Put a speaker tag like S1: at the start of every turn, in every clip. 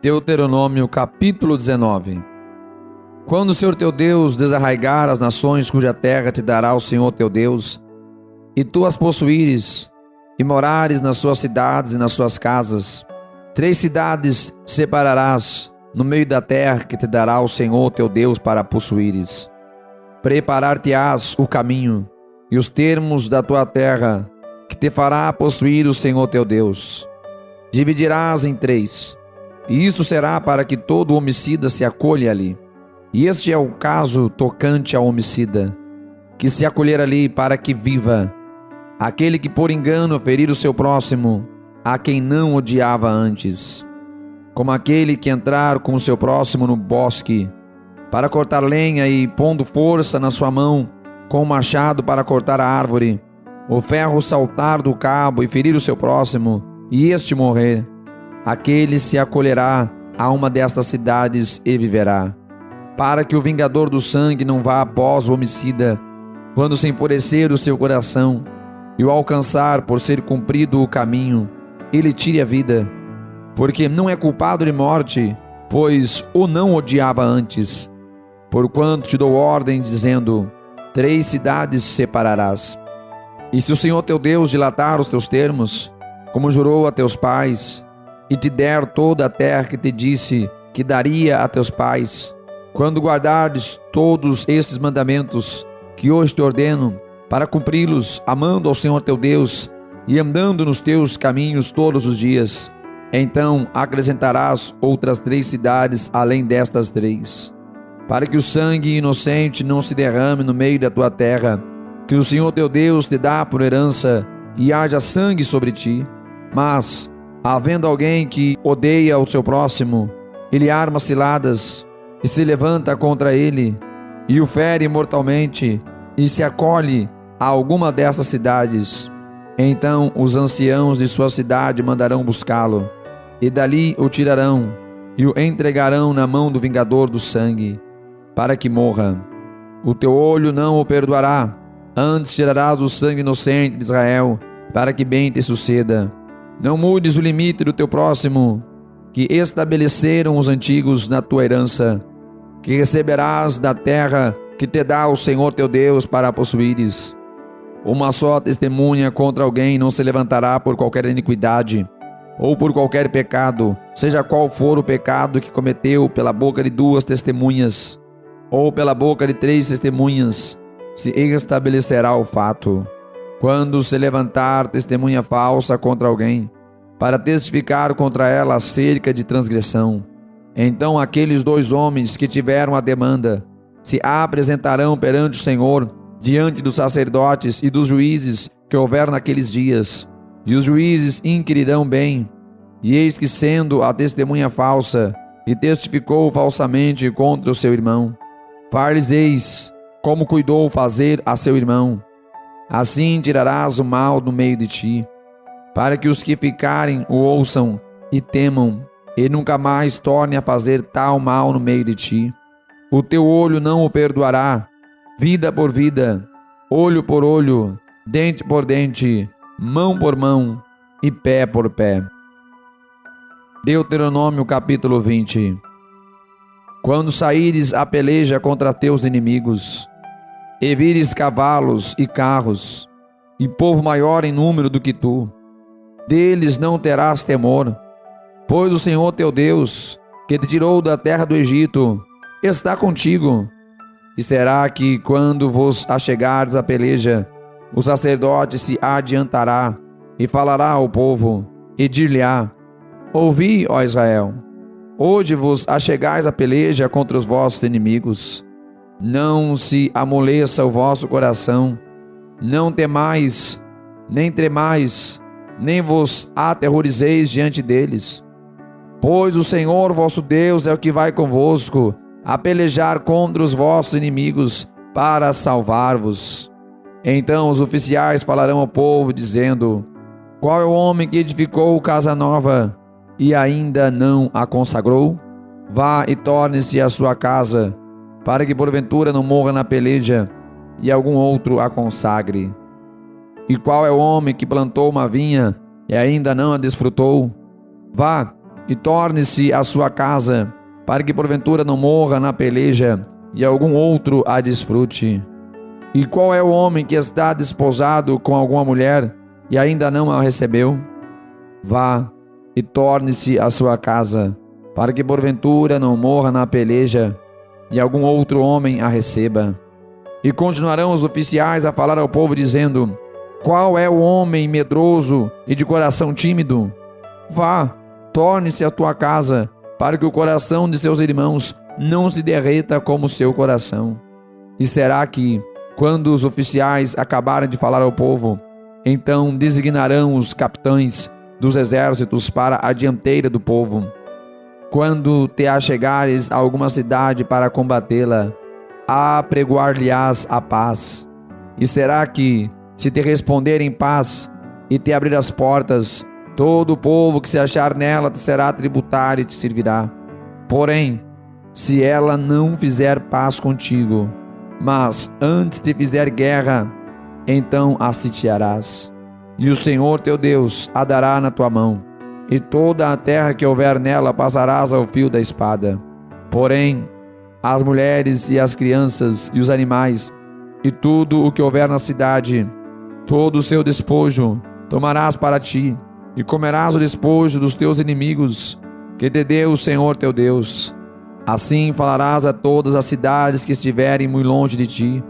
S1: Deuteronômio capítulo 19. Quando o Senhor teu Deus desarraigar as nações cuja terra te dará o Senhor teu Deus, e tu as possuíres, e morares nas suas cidades e nas suas casas, 3 cidades separarás no meio da terra que te dará o Senhor teu Deus para possuíres. Preparar-te-ás o caminho e os termos da tua terra, que te fará possuir o Senhor teu Deus. Dividirás em 3, e isto será para que todo homicida se acolha ali. E este é o caso tocante ao homicida, que se acolher ali para que viva, aquele que por engano ferir o seu próximo, a quem não odiava antes, como aquele que entrar com o seu próximo no bosque, para cortar lenha e, pondo força na sua mão, com o machado para cortar a árvore, o ferro saltar do cabo e ferir o seu próximo, e este morrer, aquele se acolherá a uma destas cidades e viverá, para que o vingador do sangue não vá após o homicida, quando se enfurecer o seu coração, e o alcançar por ser cumprido o caminho, ele tire a vida, porque não é culpado de morte, pois o não odiava antes. Porquanto te dou ordem, dizendo: 3 cidades separarás. E se o Senhor teu Deus dilatar os teus termos, como jurou a teus pais, e te der toda a terra que te disse que daria a teus pais, quando guardares todos estes mandamentos que hoje te ordeno, para cumpri-los, amando ao Senhor teu Deus e andando nos teus caminhos todos os dias, então acrescentarás outras 3 cidades além destas 3, para que o sangue inocente não se derrame no meio da tua terra, que o Senhor teu Deus te dá por herança, e haja sangue sobre ti. Mas, havendo alguém que odeia o seu próximo, ele arma ciladas e se levanta contra ele, e o fere mortalmente, e se acolhe a alguma dessas cidades, então os anciãos de sua cidade mandarão buscá-lo, e dali o tirarão, e o entregarão na mão do vingador do sangue, para que morra. O teu olho não o perdoará, antes tirarás o sangue inocente de Israel, para que bem te suceda. Não mudes o limite do teu próximo, que estabeleceram os antigos na tua herança, que receberás da terra que te dá o Senhor teu Deus para possuíres. Uma só testemunha contra alguém não se levantará por qualquer iniquidade, ou por qualquer pecado, seja qual for o pecado que cometeu, pela boca de 2 testemunhas, ou pela boca de 3 testemunhas, se estabelecerá o fato. Quando se levantar testemunha falsa contra alguém, para testificar contra ela acerca de transgressão, então aqueles 2 homens que tiveram a demanda se apresentarão perante o Senhor, diante dos sacerdotes e dos juízes que houver naqueles dias, e os juízes inquirirão bem, e eis que, sendo a testemunha falsa, e testificou falsamente contra o seu irmão, far-lhes-eis como cuidou fazer a seu irmão. Assim tirarás o mal do meio de ti, para que os que ficarem o ouçam e temam, e nunca mais torne a fazer tal mal no meio de ti. O teu olho não o perdoará, vida por vida, olho por olho, dente por dente, mão por mão e pé por pé. Deuteronômio capítulo 20. Quando saíres a peleja contra teus inimigos, e vires cavalos e carros, e povo maior em número do que tu, deles não terás temor, pois o Senhor teu Deus, que te tirou da terra do Egito, está contigo. E será que, quando vos achegares à peleja, o sacerdote se adiantará e falará ao povo, e dir-lhe-á: ouvi, ó Israel, hoje vos achegais à peleja contra os vossos inimigos. Não se amoleça o vosso coração, não temais, nem tremais, nem vos aterrorizeis diante deles. Pois o Senhor vosso Deus é o que vai convosco a pelejar contra os vossos inimigos para salvar-vos. Então os oficiais falarão ao povo, dizendo: qual é o homem que edificou casa nova e ainda não a consagrou? Vá e torne-se à sua casa, para que porventura não morra na peleja, e algum outro a consagre. E qual é o homem que plantou uma vinha e ainda não a desfrutou? Vá e torne-se a sua casa, para que porventura não morra na peleja e algum outro a desfrute. E qual é o homem que está desposado com alguma mulher e ainda não a recebeu? Vá e torne-se a sua casa, para que porventura não morra na peleja e algum outro homem a receba. E continuarão os oficiais a falar ao povo, dizendo: qual é o homem medroso e de coração tímido? Vá, torne-se a tua casa, para que o coração de seus irmãos não se derreta como seu coração. E será que, quando os oficiais acabarem de falar ao povo, então designarão os capitães dos exércitos para a dianteira do povo. Quando te achegares a alguma cidade para combatê-la, apregoar-lhe-ás a paz. E será que, se te responder em paz e te abrir as portas, todo o povo que se achar nela te será tributário e te servirá. Porém, se ela não fizer paz contigo, mas antes te fizer guerra, então a sitiarás. E o Senhor teu Deus a dará na tua mão, e toda a terra que houver nela passarás ao fio da espada. Porém, as mulheres e as crianças e os animais, e tudo o que houver na cidade, todo o seu despojo, tomarás para ti, e comerás o despojo dos teus inimigos, que te deu o Senhor teu Deus. Assim falarás a todas as cidades que estiverem muito longe de ti,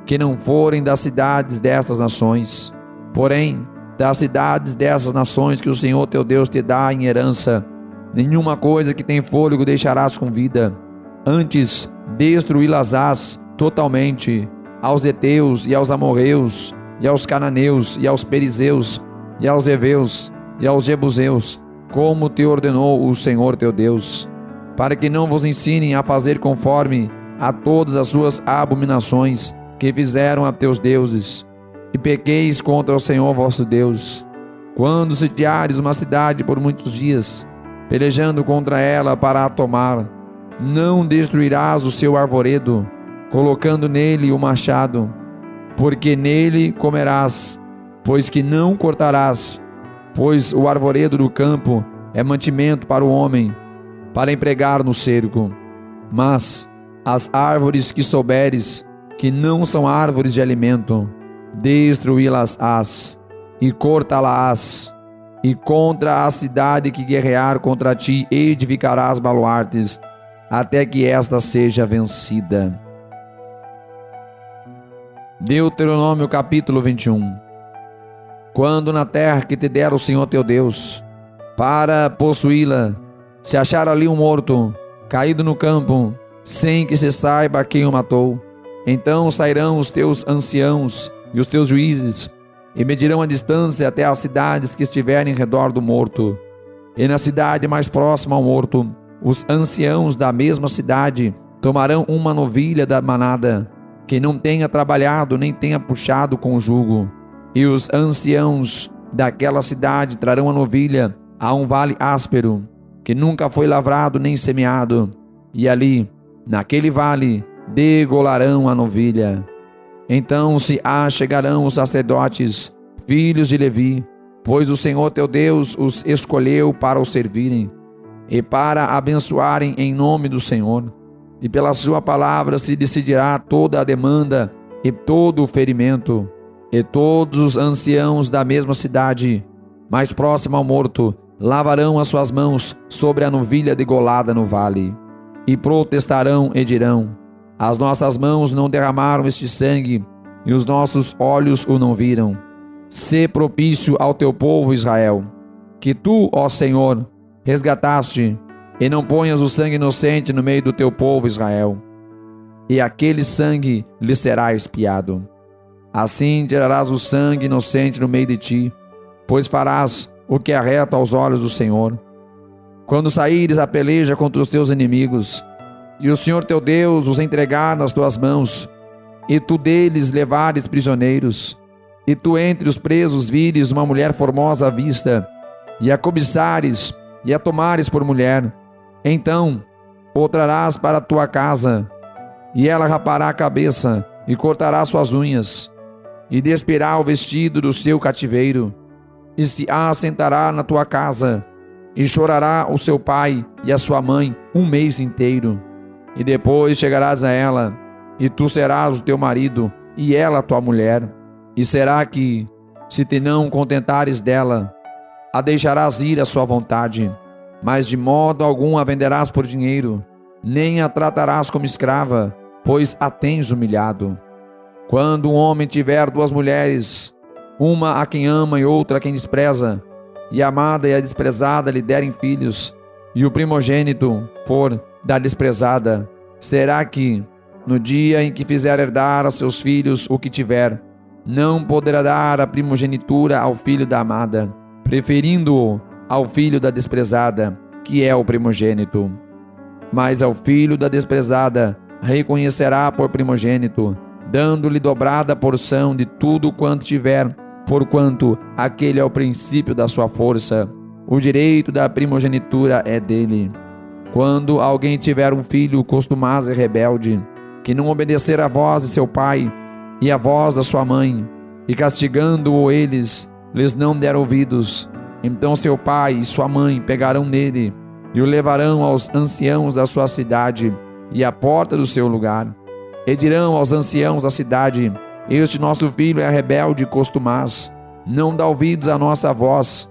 S1: que não forem das cidades destas nações. Porém, das cidades dessas nações que o Senhor teu Deus te dá em herança, nenhuma coisa que tem fôlego deixarás com vida. Antes, destruí-las-ás totalmente, aos heteus e aos amorreus, e aos cananeus, e aos perizeus, e aos heveus, e aos jebuseus, como te ordenou o Senhor teu Deus, para que não vos ensinem a fazer conforme a todas as suas abominações que fizeram a teus deuses, e pequeis contra o Senhor vosso Deus. Quando sitiares uma cidade por muitos dias, pelejando contra ela para a tomar, não destruirás o seu arvoredo, colocando nele o machado, porque nele comerás, pois que não cortarás, pois o arvoredo do campo é mantimento para o homem, para empregar no cerco. Mas as árvores que souberes que não são árvores de alimento, destruí-las-ás e cortá-las-ás, e contra a cidade que guerrear contra ti edificarás baluartes, até que esta seja vencida. Deuteronômio capítulo 21. Quando na terra que te dera o Senhor teu Deus, para possuí-la, se achar ali um morto, caído no campo, sem que se saiba quem o matou, então sairão os teus anciãos e os teus juízes, e medirão a distância até as cidades que estiverem em redor do morto. E na cidade mais próxima ao morto, os anciãos da mesma cidade tomarão uma novilha da manada, que não tenha trabalhado nem tenha puxado com o jugo. E os anciãos daquela cidade trarão a novilha a um vale áspero, que nunca foi lavrado nem semeado, e ali, naquele vale, degolarão a novilha. Então se achegarão os sacerdotes, filhos de Levi, pois o Senhor teu Deus os escolheu para o servirem, e para abençoarem em nome do Senhor. E pela sua palavra se decidirá toda a demanda e todo o ferimento. E todos os anciãos da mesma cidade, mais próxima ao morto, lavarão as suas mãos sobre a novilha degolada no vale, e protestarão e dirão: as nossas mãos não derramaram este sangue, e os nossos olhos o não viram. Sê propício ao teu povo Israel, que tu, ó Senhor, resgataste, e não ponhas o sangue inocente no meio do teu povo Israel, e aquele sangue lhe será expiado. Assim tirarás o sangue inocente no meio de ti, pois farás o que é reto aos olhos do Senhor. Quando saíres a peleja contra os teus inimigos, e o Senhor teu Deus os entregar nas tuas mãos, e tu deles levares prisioneiros, e tu entre os presos vires uma mulher formosa à vista, e a cobiçares, e a tomares por mulher, então o trarás para a tua casa, e ela rapará a cabeça, e cortará suas unhas, e despirá o vestido do seu cativeiro, e se assentará na tua casa, e chorará o seu pai e a sua mãe um mês inteiro. E depois chegarás a ela, e tu serás o teu marido, e ela a tua mulher. E será que, se te não contentares dela, a deixarás ir à sua vontade, mas de modo algum a venderás por dinheiro, nem a tratarás como escrava, pois a tens humilhado. Quando um homem tiver duas mulheres, uma a quem ama e outra a quem despreza, e a amada e a desprezada lhe derem filhos, e o primogênito for da desprezada, será que, no dia em que fizer herdar a seus filhos o que tiver, não poderá dar a primogenitura ao filho da amada, preferindo-o ao filho da desprezada, que é o primogênito? Mas ao filho da desprezada reconhecerá por primogênito, dando-lhe dobrada porção de tudo quanto tiver, porquanto aquele é o princípio da sua força. O direito da primogenitura é dele. Quando alguém tiver um filho costumaz e rebelde, que não obedecer à voz de seu pai e à voz da sua mãe, e castigando-o eles, lhes não der ouvidos, então seu pai e sua mãe pegarão nele, e o levarão aos anciãos da sua cidade e à porta do seu lugar, e dirão aos anciãos da cidade: este nosso filho é rebelde e costumaz, não dá ouvidos à nossa voz,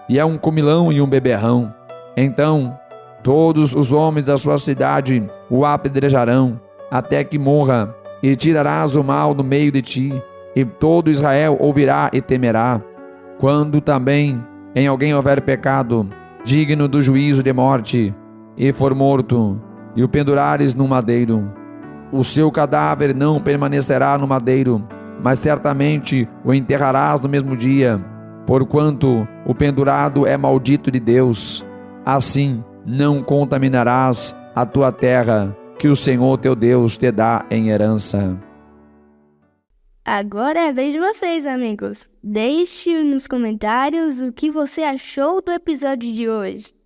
S1: e é um comilão e um beberrão. Então todos os homens da sua cidade o apedrejarão, até que morra, e tirarás o mal do meio de ti, e todo Israel ouvirá e temerá. Quando também em alguém houver pecado, digno do juízo de morte, e for morto, e o pendurares no madeiro, o seu cadáver não permanecerá no madeiro, mas certamente o enterrarás no mesmo dia, porquanto o pendurado é maldito de Deus. Assim não contaminarás a tua terra, que o Senhor teu Deus te dá em herança.
S2: Agora é a vez de vocês, amigos. Deixe nos comentários o que você achou do episódio de hoje.